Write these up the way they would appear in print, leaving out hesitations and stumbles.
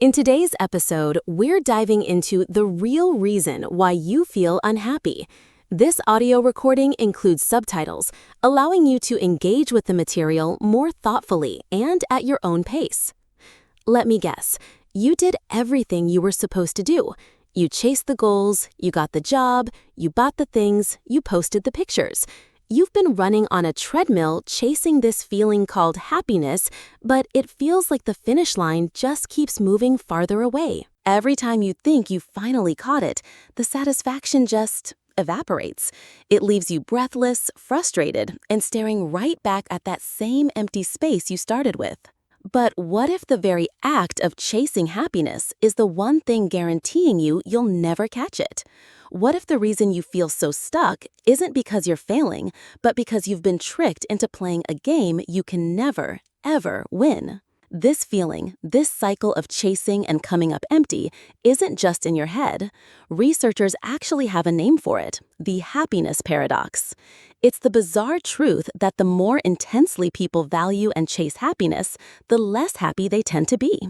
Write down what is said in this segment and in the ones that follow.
In today's episode, we're diving into the real reason why you feel unhappy. This audio recording includes subtitles, allowing you to engage with the material more thoughtfully and at your own pace. Let me guess, you did everything you were supposed to do. You chased the goals, you got the job, you bought the things, you posted the pictures. You've been running on a treadmill chasing this feeling called happiness, but it feels like the finish line just keeps moving farther away. Every time you think you finally caught it, the satisfaction just evaporates. It leaves you breathless, frustrated, and staring right back at that same empty space you started with. But what if the very act of chasing happiness is the one thing guaranteeing you'll never catch it? What if the reason you feel so stuck isn't because you're failing, but because you've been tricked into playing a game you can never, ever win? This feeling, this cycle of chasing and coming up empty, isn't just in your head. Researchers actually have a name for it: the happiness paradox. It's the bizarre truth that the more intensely people value and chase happiness, the less happy they tend to be.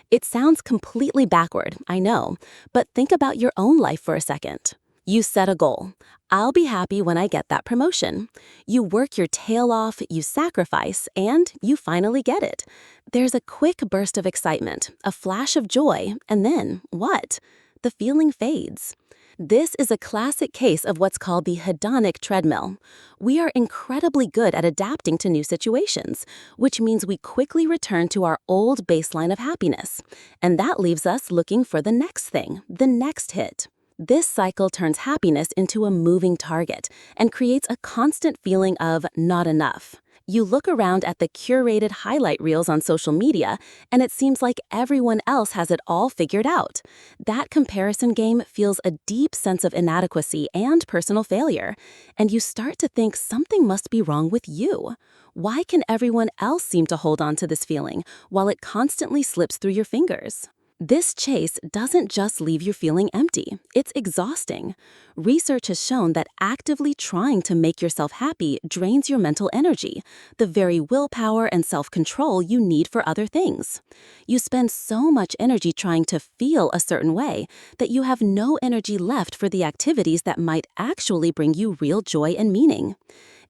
It sounds completely backward, I know, but think about your own life for a second. You set a goal. I'll be happy when I get that promotion. You work your tail off, you sacrifice, and you finally get it. There's a quick burst of excitement, a flash of joy, and then what? The feeling fades. This is a classic case of what's called the hedonic treadmill. We are incredibly good at adapting to new situations, which means we quickly return to our old baseline of happiness. And that leaves us looking for the next thing, the next hit. This cycle turns happiness into a moving target and creates a constant feeling of not enough. You look around at the curated highlight reels on social media, and it seems like everyone else has it all figured out. That comparison game feels a deep sense of inadequacy and personal failure, and you start to think something must be wrong with you. Why can everyone else seem to hold on to this feeling while it constantly slips through your fingers? This chase doesn't just leave you feeling empty, it's exhausting. Research has shown that actively trying to make yourself happy drains your mental energy, the very willpower and self-control you need for other things. You spend so much energy trying to feel a certain way that you have no energy left for the activities that might actually bring you real joy and meaning.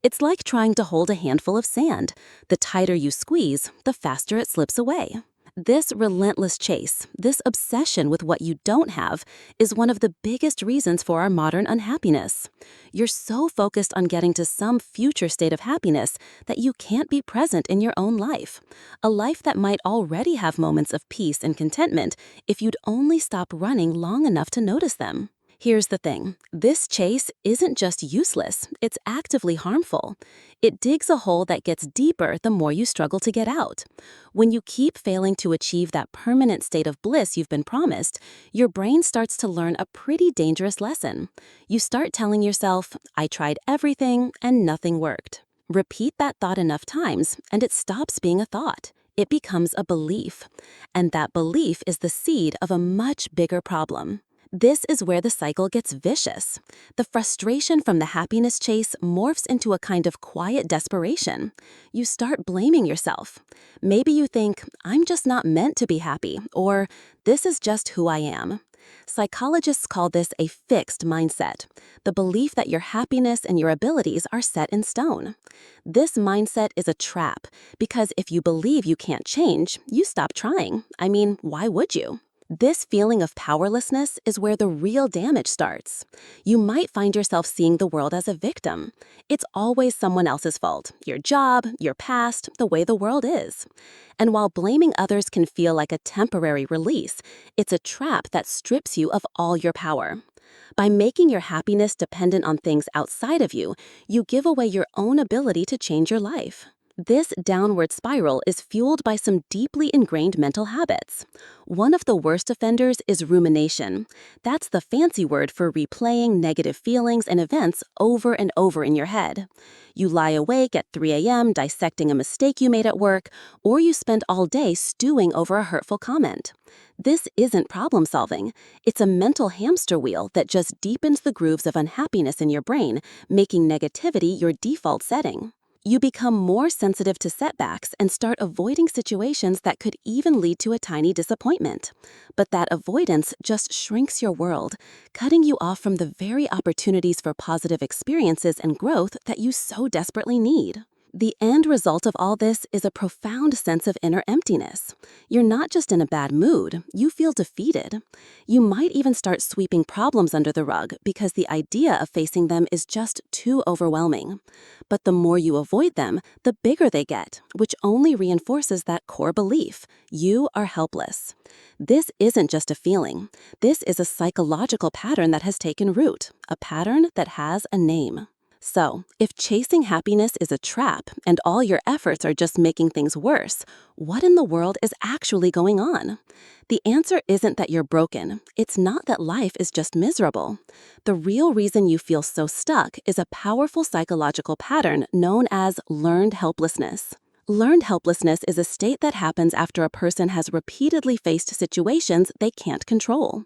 It's like trying to hold a handful of sand. The tighter you squeeze, the faster it slips away. This relentless chase, this obsession with what you don't have, is one of the biggest reasons for our modern unhappiness. You're so focused on getting to some future state of happiness that you can't be present in your own life. A life that might already have moments of peace and contentment if you'd only stop running long enough to notice them. Here's the thing. This chase isn't just useless, it's actively harmful. It digs a hole that gets deeper the more you struggle to get out. When you keep failing to achieve that permanent state of bliss you've been promised, your brain starts to learn a pretty dangerous lesson. You start telling yourself, "I tried everything and nothing worked." Repeat that thought enough times, and it stops being a thought. It becomes a belief. And that belief is the seed of a much bigger problem. This is where the cycle gets vicious. The frustration from the happiness chase morphs into a kind of quiet desperation. You start blaming yourself. Maybe you think, "I'm just not meant to be happy," or "this is just who I am." Psychologists call this a fixed mindset, the belief that your happiness and your abilities are set in stone. This mindset is a trap, because if you believe you can't change, you stop trying. I mean, why would you? This feeling of powerlessness is where the real damage starts. You might find yourself seeing the world as a victim. It's always someone else's fault: your job, your past, the way the world is. And while blaming others can feel like a temporary release, it's a trap that strips you of all your power. By making your happiness dependent on things outside of you, you give away your own ability to change your life. This downward spiral is fueled by some deeply ingrained mental habits. One of the worst offenders is rumination. That's the fancy word for replaying negative feelings and events over and over in your head. You lie awake at 3 a.m. dissecting a mistake you made at work, or you spend all day stewing over a hurtful comment. This isn't problem solving. It's a mental hamster wheel that just deepens the grooves of unhappiness in your brain, making negativity your default setting. You become more sensitive to setbacks and start avoiding situations that could even lead to a tiny disappointment. But that avoidance just shrinks your world, cutting you off from the very opportunities for positive experiences and growth that you so desperately need. The end result of all this is a profound sense of inner emptiness. You're not just in a bad mood, you feel defeated. You might even start sweeping problems under the rug because the idea of facing them is just too overwhelming. But the more you avoid them, the bigger they get, which only reinforces that core belief: you are helpless. This isn't just a feeling. This is a psychological pattern that has taken root, a pattern that has a name. So, if chasing happiness is a trap and all your efforts are just making things worse, what in the world is actually going on? The answer isn't that you're broken. It's not that life is just miserable. The real reason you feel so stuck is a powerful psychological pattern known as learned helplessness. Learned helplessness is a state that happens after a person has repeatedly faced situations they can't control.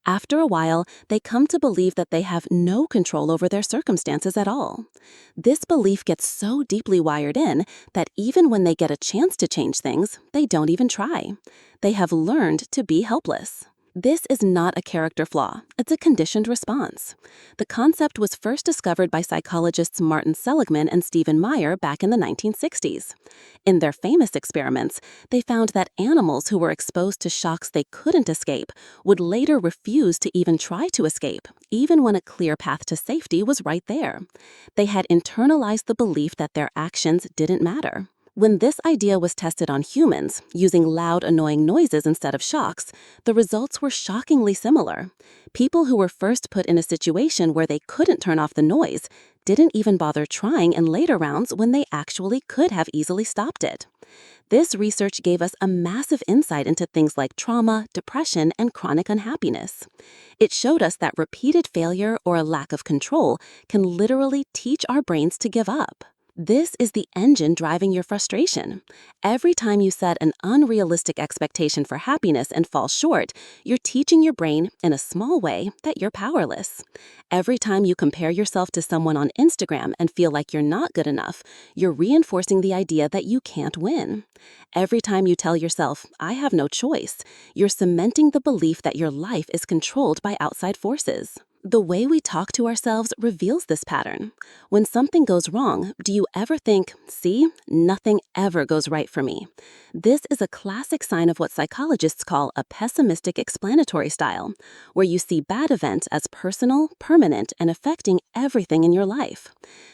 After a while, they come to believe that they have no control over their circumstances at all. This belief gets so deeply wired in that even when they get a chance to change things, they don't even try. They have learned to be helpless. This is not a character flaw, it's a conditioned response. The concept was first discovered by psychologists Martin Seligman and Stephen Meyer back in the 1960s. In their famous experiments, they found that animals who were exposed to shocks they couldn't escape would later refuse to even try to escape, even when a clear path to safety was right there. They had internalized the belief that their actions didn't matter. When this idea was tested on humans, using loud, annoying noises instead of shocks, the results were shockingly similar. People who were first put in a situation where they couldn't turn off the noise didn't even bother trying in later rounds when they actually could have easily stopped it. This research gave us a massive insight into things like trauma, depression, and chronic unhappiness. It showed us that repeated failure or a lack of control can literally teach our brains to give up. This is the engine driving your frustration. Every time you set an unrealistic expectation for happiness and fall short, you're teaching your brain, in a small way, that you're powerless. Every time you compare yourself to someone on Instagram and feel like you're not good enough, you're reinforcing the idea that you can't win. Every time you tell yourself, "I have no choice," you're cementing the belief that your life is controlled by outside forces. The way we talk to ourselves reveals this pattern. When something goes wrong, do you ever think, "See, nothing ever goes right for me"? This is a classic sign of what psychologists call a pessimistic explanatory style, where you see bad events as personal, permanent, and affecting everything in your life.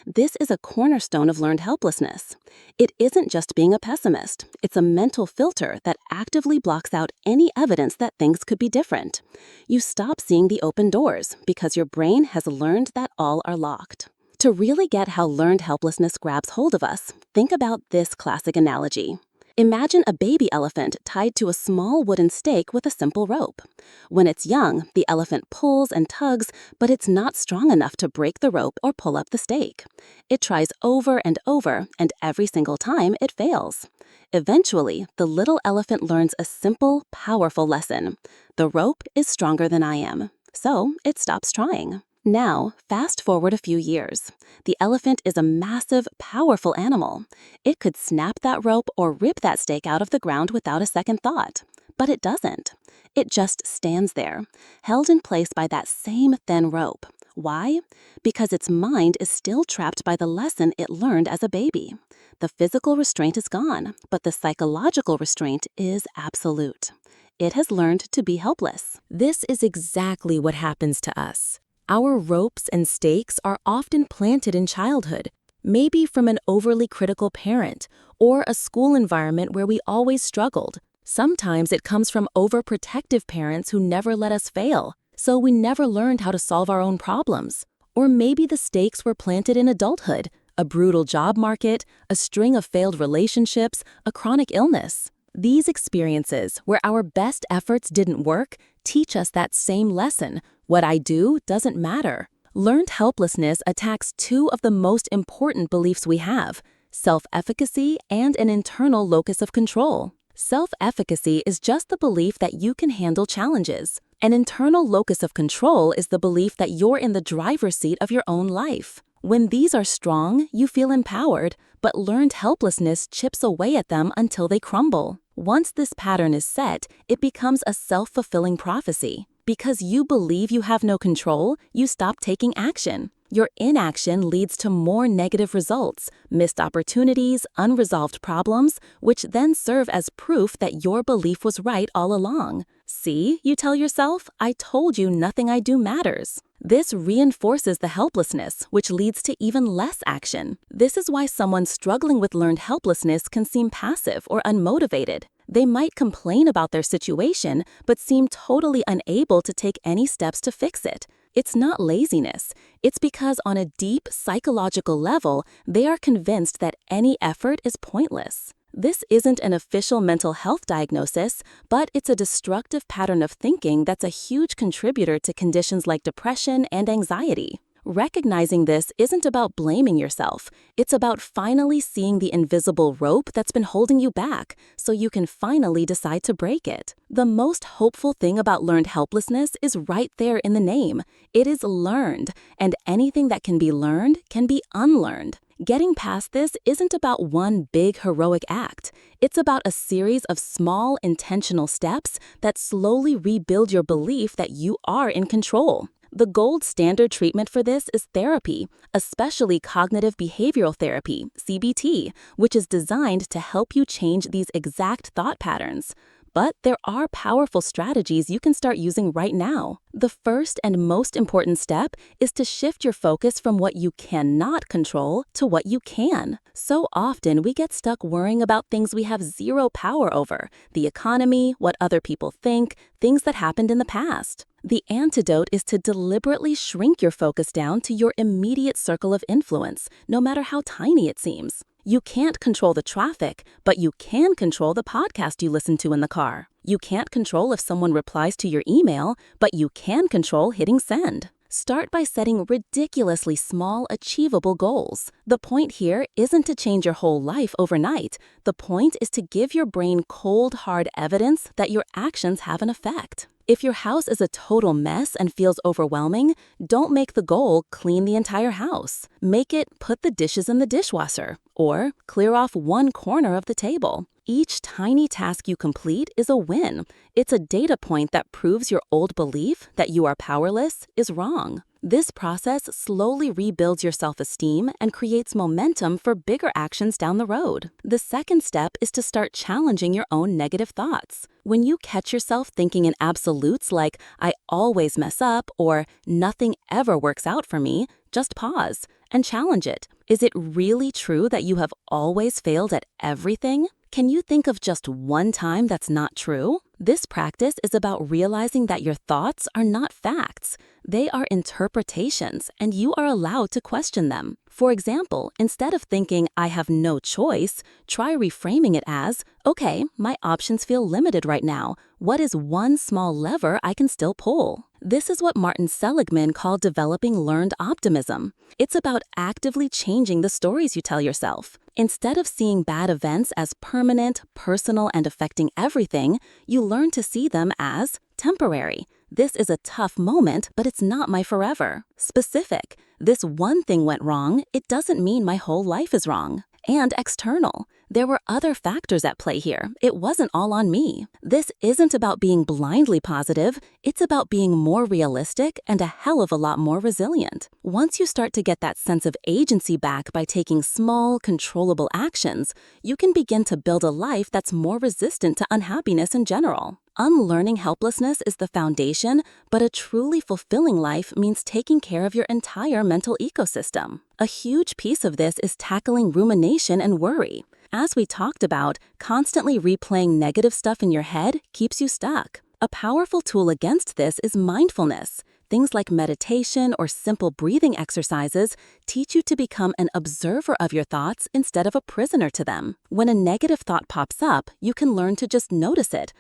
This is a cornerstone of learned helplessness. It isn't just being a pessimist. It's a mental filter that actively blocks out any evidence that things could be different. You stop seeing the open doors because your brain has learned that all are locked. To really get how learned helplessness grabs hold of us, think about this classic analogy. Imagine a baby elephant tied to a small wooden stake with a simple rope. When it's young, the elephant pulls and tugs, but it's not strong enough to break the rope or pull up the stake. It tries over and over, and every single time it fails. Eventually, the little elephant learns a simple, powerful lesson. The rope is stronger than I am, so it stops trying. Now, fast forward a few years. The elephant is a massive, powerful animal. It could snap that rope or rip that stake out of the ground without a second thought. But it doesn't. It just stands there, held in place by that same thin rope. Why? Because its mind is still trapped by the lesson it learned as a baby. The physical restraint is gone, but the psychological restraint is absolute. It has learned to be helpless. This is exactly what happens to us. Our ropes and stakes are often planted in childhood, maybe from an overly critical parent or a school environment where we always struggled. Sometimes it comes from overprotective parents who never let us fail, so we never learned how to solve our own problems. Or maybe the stakes were planted in adulthood, a brutal job market, a string of failed relationships, a chronic illness. These experiences, where our best efforts didn't work, teach us that same lesson: what I do doesn't matter. Learned helplessness attacks two of the most important beliefs we have: self-efficacy and an internal locus of control. Self-efficacy is just the belief that you can handle challenges. An internal locus of control is the belief that you're in the driver's seat of your own life. When these are strong, you feel empowered, but learned helplessness chips away at them until they crumble. Once this pattern is set, it becomes a self-fulfilling prophecy. Because you believe you have no control, you stop taking action. Your inaction leads to more negative results, missed opportunities, unresolved problems, which then serve as proof that your belief was right all along. See, you tell yourself, I told you nothing I do matters. This reinforces the helplessness, which leads to even less action. This is why someone struggling with learned helplessness can seem passive or unmotivated. They might complain about their situation, but seem totally unable to take any steps to fix it. It's not laziness. It's because on a deep psychological level, they are convinced that any effort is pointless. This isn't an official mental health diagnosis, but it's a destructive pattern of thinking that's a huge contributor to conditions like depression and anxiety. Recognizing this isn't about blaming yourself. It's about finally seeing the invisible rope that's been holding you back, so you can finally decide to break it. The most hopeful thing about learned helplessness is right there in the name. It is learned, and anything that can be learned can be unlearned. Getting past this isn't about one big heroic act. It's about a series of small, intentional steps that slowly rebuild your belief that you are in control. The gold standard treatment for this is therapy, especially cognitive behavioral therapy, CBT, which is designed to help you change these exact thought patterns. But there are powerful strategies you can start using right now. The first and most important step is to shift your focus from what you cannot control to what you can. So often we get stuck worrying about things we have zero power over: the economy, what other people think, things that happened in the past. The antidote is to deliberately shrink your focus down to your immediate circle of influence, no matter how tiny it seems. You can't control the traffic, but you can control the podcast you listen to in the car. You can't control if someone replies to your email, but you can control hitting send. Start by setting ridiculously small, achievable goals. The point here isn't to change your whole life overnight. The point is to give your brain cold, hard evidence that your actions have an effect. If your house is a total mess and feels overwhelming, don't make the goal clean the entire house. Make it put the dishes in the dishwasher or clear off one corner of the table. Each tiny task you complete is a win. It's a data point that proves your old belief that you are powerless is wrong. This process slowly rebuilds your self-esteem and creates momentum for bigger actions down the road. The second step is to start challenging your own negative thoughts. When you catch yourself thinking in absolutes like, I always mess up, or nothing ever works out for me, just pause and challenge it. Is it really true that you have always failed at everything? Can you think of just one time that's not true? This practice is about realizing that your thoughts are not facts. They are interpretations, and you are allowed to question them. For example, instead of thinking, I have no choice, try reframing it as, okay, my options feel limited right now. What is one small lever I can still pull? This is what Martin Seligman called developing learned optimism. It's about actively changing the stories you tell yourself. Instead of seeing bad events as permanent, personal, and affecting everything, you learn to see them as temporary. This is a tough moment, but it's not my forever. Specific. This one thing went wrong, it doesn't mean my whole life is wrong. And external. There were other factors at play here. It wasn't all on me. This isn't about being blindly positive. It's about being more realistic and a hell of a lot more resilient. Once you start to get that sense of agency back by taking small, controllable actions, you can begin to build a life that's more resistant to unhappiness in general. Unlearning helplessness is the foundation, but a truly fulfilling life means taking care of your entire mental ecosystem. A huge piece of this is tackling rumination and worry. As we talked about, constantly replaying negative stuff in your head keeps you stuck. A powerful tool against this is mindfulness. Things like meditation or simple breathing exercises teach you to become an observer of your thoughts instead of a prisoner to them. When a negative thought pops up, you can learn to just notice it.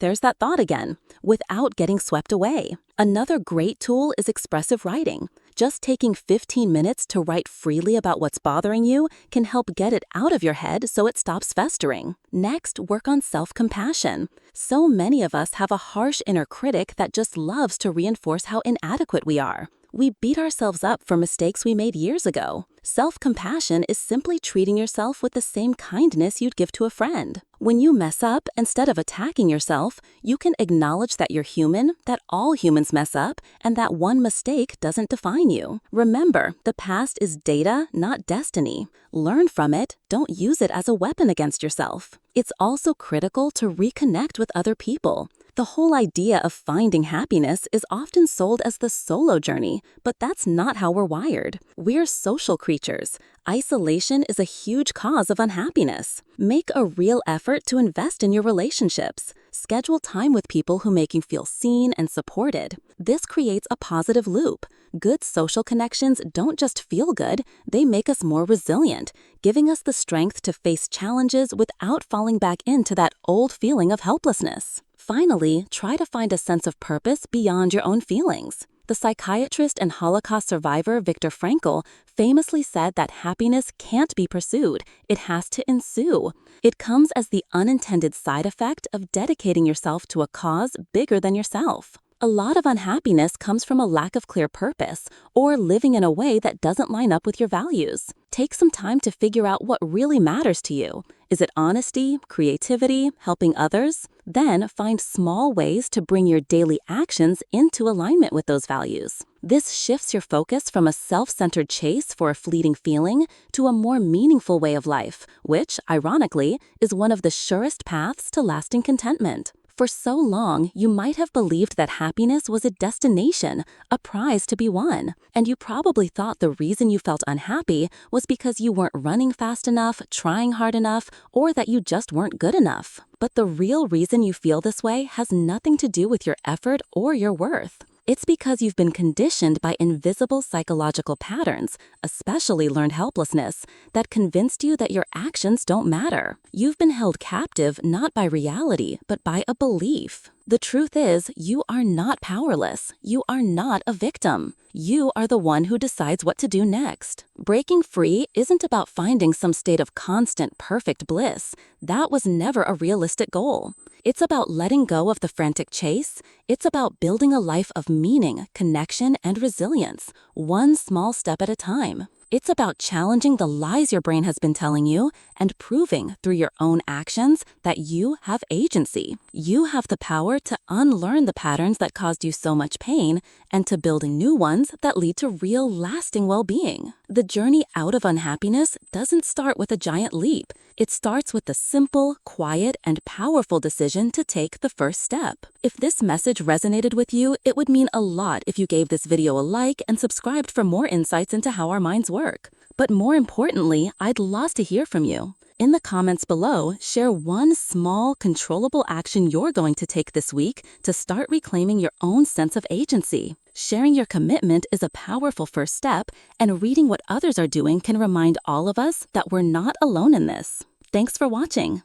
There's that thought again, without getting swept away. Another great tool is expressive writing. Just taking 15 minutes to write freely about what's bothering you can help get it out of your head so it stops festering. Next, work on self-compassion. So many of us have a harsh inner critic that just loves to reinforce how inadequate we are. We beat ourselves up for mistakes we made years ago. Self-compassion is simply treating yourself with the same kindness you'd give to a friend. When you mess up, instead of attacking yourself, you can acknowledge that you're human, that all humans mess up, and that one mistake doesn't define you. Remember, the past is data, not destiny. Learn from it, don't use it as a weapon against yourself. It's also critical to reconnect with other people. The whole idea of finding happiness is often sold as the solo journey, but that's not how we're wired. We're social creatures. Isolation is a huge cause of unhappiness. Make a real effort to invest in your relationships. Schedule time with people who make you feel seen and supported. This creates a positive loop. Good social connections don't just feel good, they make us more resilient, giving us the strength to face challenges without falling back into that old feeling of helplessness. Finally, try to find a sense of purpose beyond your own feelings. The psychiatrist and Holocaust survivor Viktor Frankl famously said that happiness can't be pursued, it has to ensue. It comes as the unintended side effect of dedicating yourself to a cause bigger than yourself. A lot of unhappiness comes from a lack of clear purpose or living in a way that doesn't line up with your values. Take some time to figure out what really matters to you. Is it honesty, creativity, helping others? Then find small ways to bring your daily actions into alignment with those values. This shifts your focus from a self-centered chase for a fleeting feeling to a more meaningful way of life, which, ironically, is one of the surest paths to lasting contentment. For so long, you might have believed that happiness was a destination, a prize to be won, and you probably thought the reason you felt unhappy was because you weren't running fast enough, trying hard enough, or that you just weren't good enough. But the real reason you feel this way has nothing to do with your effort or your worth. It's because you've been conditioned by invisible psychological patterns, especially learned helplessness, that convinced you that your actions don't matter. You've been held captive not by reality, but by a belief. The truth is, you are not powerless. You are not a victim. You are the one who decides what to do next. Breaking free isn't about finding some state of constant, perfect bliss. That was never a realistic goal. It's about letting go of the frantic chase. It's about building a life of meaning, connection, and resilience, one small step at a time. It's about challenging the lies your brain has been telling you and proving through your own actions that you have agency. You have the power to unlearn the patterns that caused you so much pain and to build new ones that lead to real, lasting well-being. The journey out of unhappiness doesn't start with a giant leap. It starts with the simple, quiet, and powerful decision to take the first step. If this message resonated with you, it would mean a lot if you gave this video a like and subscribed for more insights into how our minds work. But more importantly, I'd love to hear from you. In the comments below, share one small, controllable action you're going to take this week to start reclaiming your own sense of agency. Sharing your commitment is a powerful first step, and reading what others are doing can remind all of us that we're not alone in this. Thanks for watching.